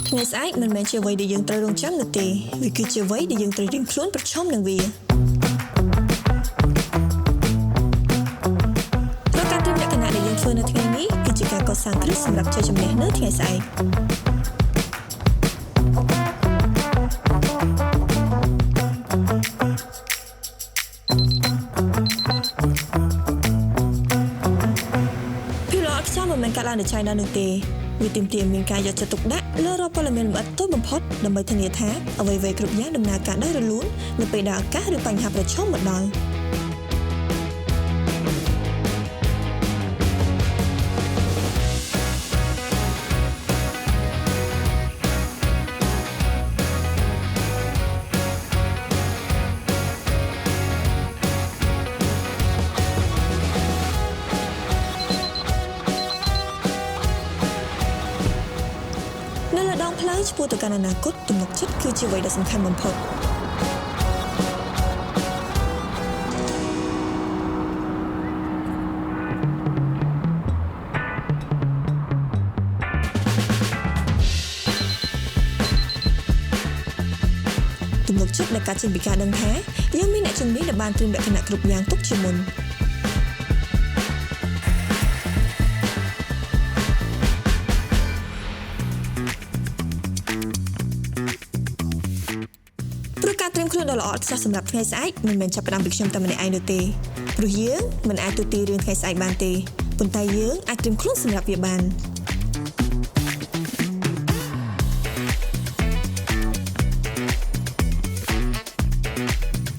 ថ្ងៃស្អែកមិនមែនជាអ្វីដែលយើងត្រូវរងចាំនោះទេវាគឺជាអ្វីដែលយើងត្រូវរៀនខ្លួនប្រឈមនឹងវាប្រកាសត្រឹមលក្ខណៈដែលយើងធ្វើនៅថ្ងៃនេះគឺជាការកសាងគ្រឹះសម្រាប់ជ័យជំនះនៅថ្ងៃស្អែកមិនមែនកាត់ឡើងដោយចៃដន្យនោះទេវាទាមទារមានការយកចិត្តទុកដាក់លើរាល់ព័ត៌មានលម្អិតតូចបំផុតដើម្បីធានាថាអ្វីៗគ្រប់យ៉ាងដំណើរការដោយរលូននៅពេលដែលឱកាសឬបញ្ហាប្រឈមមកដល់នៅលើដងផ្លូវឆ្ពោះទៅកាន់អនាគតទំនុកចិត្តគឺជាអ្វីដែលសំខាន់បំផុតទំនុកចិត្តដែលកើតចេញពីការដឹងថាយើងមានអ្នកជំនាញដែលបានត្រៀមលក្ខណៈគ្រប់យ៉ាងទុកជាមុនការត្រៀមខ្លួនដ៏ល្អឥតខ្ចោះសម្រាប់ថ្ងៃស្អែកមិនមែនចាប់ផ្ដើមពីខ្ញុំតែម្នាក់ឯងនោះទេព្រោះយើងមិនអាចទូទាយរឿងថ្ងៃស្អែកបានទេប៉ុន្តែយើងអាចត្រៀមខ្លួនសម្រាប់វាបាន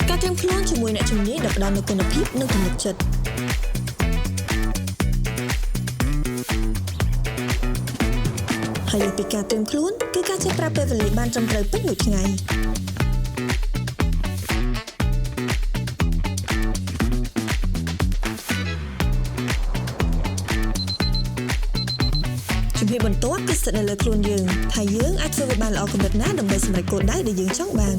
ការត្រៀមខ្លួនជាមួយអ្នកជំនាញដែលផ្ដល់នូវគុណភាពនិងទំនុកចិត្តហើយពីការត្រៀមខ្លួនគឺការចេះប្រើពេលវេលាបានត្រឹមត្រូវពេញមួយថ្ងៃជំហានបន្ទាប់គឺស្ថិតនៅលើខ្លួនយើងថាយើងអាចធ្វើវាបានល្អកម្រិតណាដើម្បីសម្រេចគោលដៅដែលយើងចង់បាន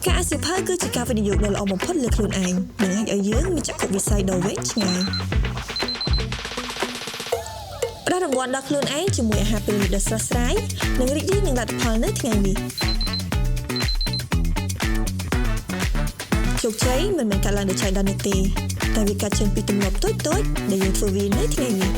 ការអាសៀវភៅគឺជាការវិនិយោគដ៏ល្អបំផុតលើខ្លួនឯងនិងអាចឲ្យយើងមានចក្ខុវិស័យដ៏វែងឆ្ងាយផ្ដល់រង្វាន់ដល់ខ្លួនឯងជាមួយអាហារពេលល្ងាចដ៏ស្រស់ស្រាយនិងរីករាយនឹងលទ្ធផលនៅថ្ងៃនេះជោគជ័យមិនមែនកើតឡើងដោយចៃដន្យនោះទេតែវាកើតចេញពីទម្លាប់តូចៗដែលយើងធ្វើវានៅថ្ងៃនេះ